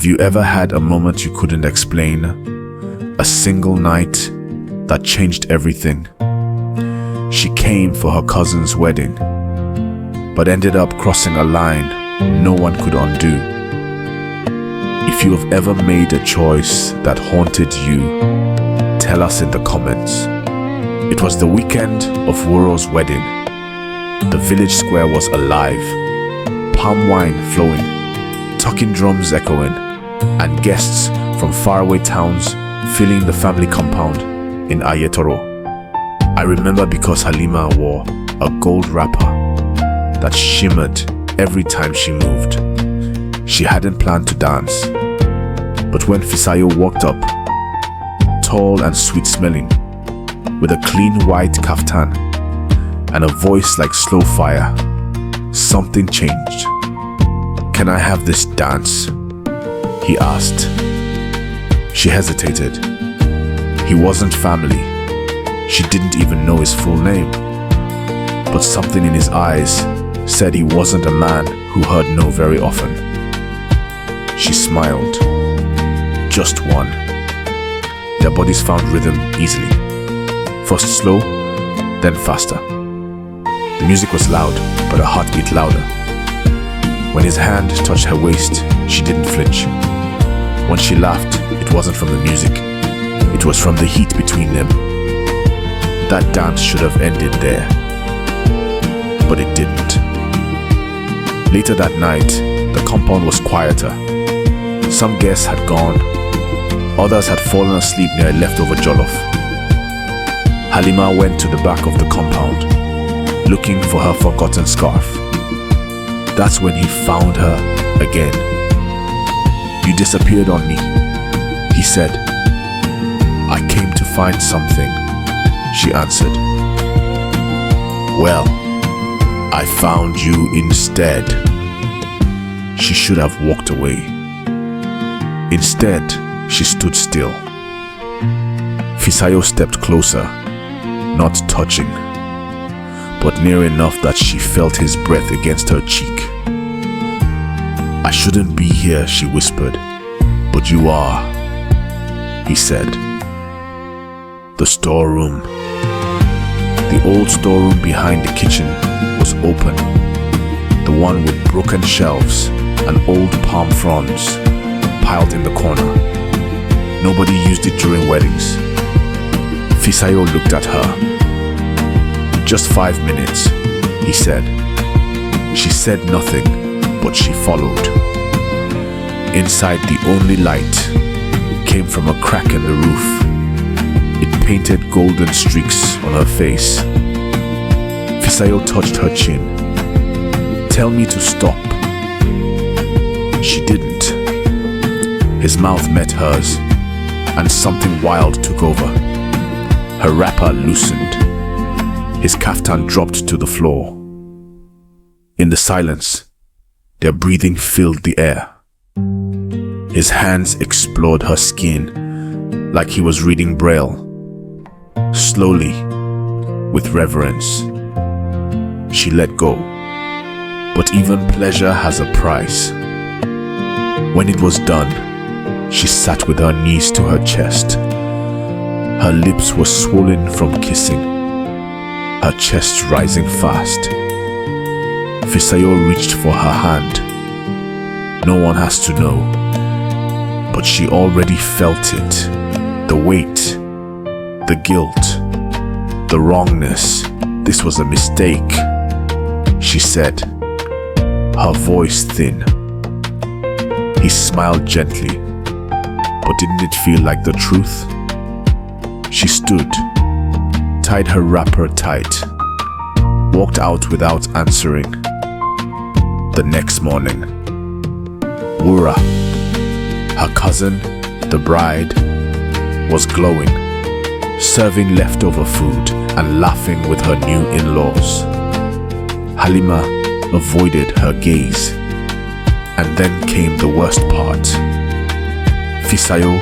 Have you ever had a moment you couldn't explain? A single night that changed everything? She came for her cousin's wedding, but ended up crossing a line no one could undo. If you have ever made a choice that haunted you, tell us in the comments. It was the weekend of Woro's wedding. The village square was alive, palm wine flowing, talking drums echoing, and guests from faraway towns filling the family compound in Aiyetoro. I remember because Halima wore a gold wrapper that shimmered every time she moved. She hadn't planned to dance, but when Fisayo walked up, tall and sweet-smelling, with a clean white kaftan and a voice like slow fire, something changed. "Can I have this dance?" he asked. She hesitated. He wasn't family. She didn't even know his full name. But something in his eyes said he wasn't a man who heard no very often. She smiled. Just one. Their bodies found rhythm easily. First slow, then faster. The music was loud, but her heart beat louder. When his hand touched her waist, she didn't flinch. When she laughed, it wasn't from the music. It was from the heat between them. That dance should have ended there, but it didn't. Later that night, the compound was quieter. Some guests had gone. Others had fallen asleep near a leftover jollof. Halima went to the back of the compound, looking for her forgotten scarf. That's when he found her again. "You disappeared on me," he said. "I came to find something," she answered. "Well, I found you instead." She should have walked away. Instead, she stood still. Fisayo stepped closer, not touching, but near enough that she felt his breath against her cheek. "I shouldn't be here," she whispered, "but you are," he said. The storeroom. The old storeroom behind the kitchen was open. The one with broken shelves and old palm fronds piled in the corner. Nobody used it during weddings. Fisayo looked at her. "Just 5 minutes," he said. She said nothing, but she followed. Inside, the only light came from a crack in the roof. It painted golden streaks on her face. Fisayo touched her chin. "Tell me to stop." She didn't. His mouth met hers, and something wild took over. Her wrapper loosened. His kaftan dropped to the floor. In the silence, their breathing filled the air. His hands explored her skin like he was reading Braille. Slowly, with reverence, she let go. But even pleasure has a price. When it was done, she sat with her knees to her chest. Her lips were swollen from kissing, her chest rising fast. Fisayo reached for her hand. No one has to know, but she already felt it. The weight, the guilt, the wrongness. This was a mistake, she said, her voice thin. He smiled gently, but didn't it feel like the truth? She stood, tied her wrapper tight, walked out without answering. The next morning, Wura, her cousin, the bride, was glowing, serving leftover food and laughing with her new in-laws. Halima avoided her gaze. And then came the worst part. Fisayo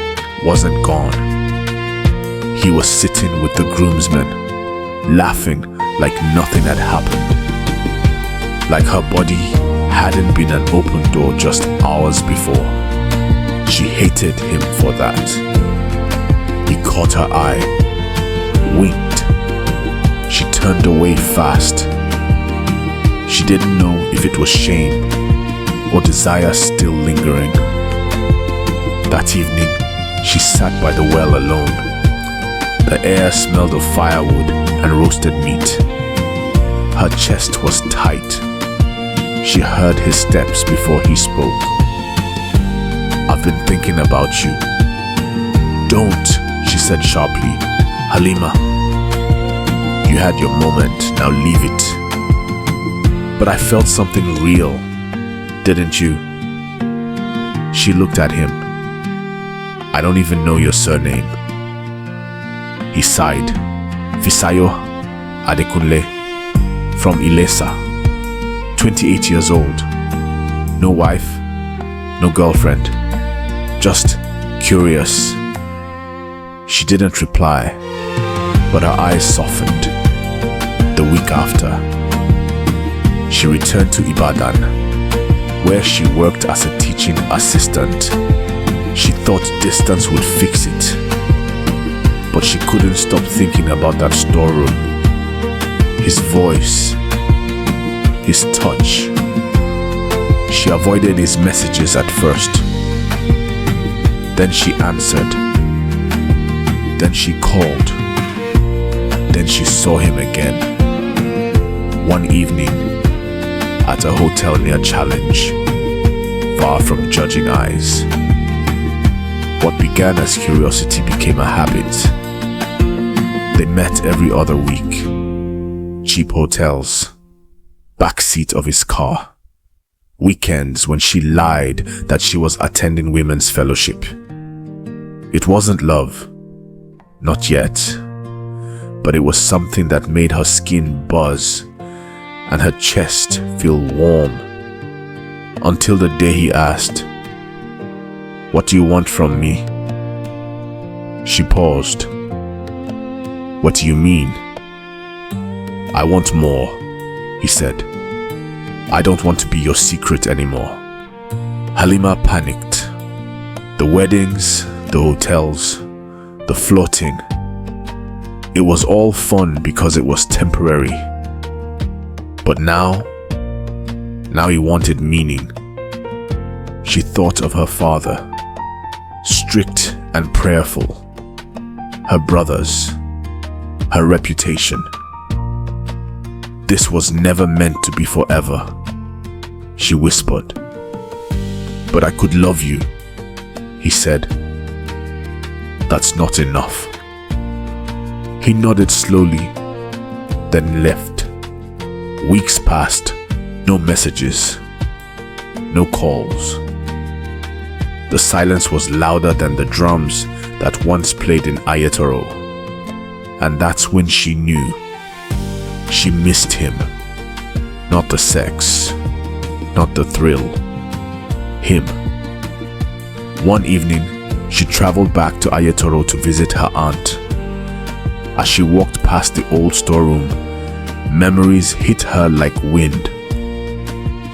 wasn't gone. He was sitting with the groomsmen, laughing like nothing had happened. Like her body hadn't been an open door just hours before. hated him for that. He caught her eye, winked. She turned away fast. She didn't know if it was shame or desire still lingering. That evening, she sat by the well alone. The air smelled of firewood and roasted meat. Her chest was tight. She heard his steps before he spoke. "I've been thinking about you." "Don't," she said sharply. "Halima, you had your moment, now leave it." "But I felt something real, didn't you?" She looked at him. "I don't even know your surname." He sighed. "Fisayo Adekunle, from Ilesa, 28 years old. No wife, no girlfriend, just curious." She didn't reply, but her eyes softened. The week after, she returned to Ibadan, where she worked as a teaching assistant. She thought distance would fix it, but she couldn't stop thinking about that storeroom. His voice, his touch. She avoided his messages at first. Then she answered. Then she called. Then she saw him again. One evening, at a hotel near Challenge, far from judging eyes. What began as curiosity became a habit. They met every other week. Cheap hotels, backseat of his car. Weekends when she lied that she was attending women's fellowship. It wasn't love, not yet, but it was something that made her skin buzz and her chest feel warm. Until the day he asked, "What do you want from me?" She paused. "What do you mean?" "I want more," he said. "I don't want to be your secret anymore." Halima panicked. The weddings, the hotels, the flirting. It was all fun because it was temporary. But now he wanted meaning. She thought of her father, strict and prayerful, her brothers, her reputation. This was never meant to be forever, she whispered. "But I could love you," he said. "That's not enough." He nodded slowly, then left. Weeks passed, no messages, no calls. The silence was louder than the drums that once played in Aiyetoro. And that's when she knew. She missed him. Not the sex, not the thrill. Him. One evening, she traveled back to Aiyetoro to visit her aunt. As she walked past the old storeroom, memories hit her like wind.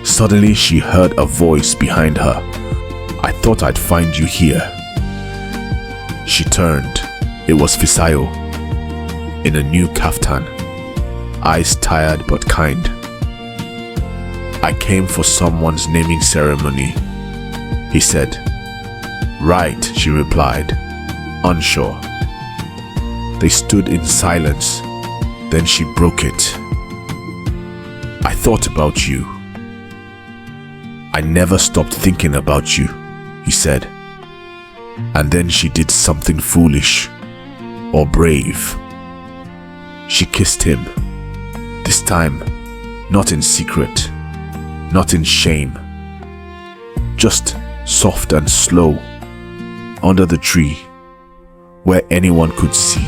Suddenly, she heard a voice behind her. "I thought I'd find you here." She turned. It was Fisayo, in a new kaftan, eyes tired but kind. "I came for someone's naming ceremony," he said. "Right," she replied, unsure. They stood in silence. Then she broke it. "I thought about you. I never stopped thinking about you," he said. And then she did something foolish or brave. She kissed him. This time, not in secret, not in shame. Just soft and slow, under the tree, where anyone could see.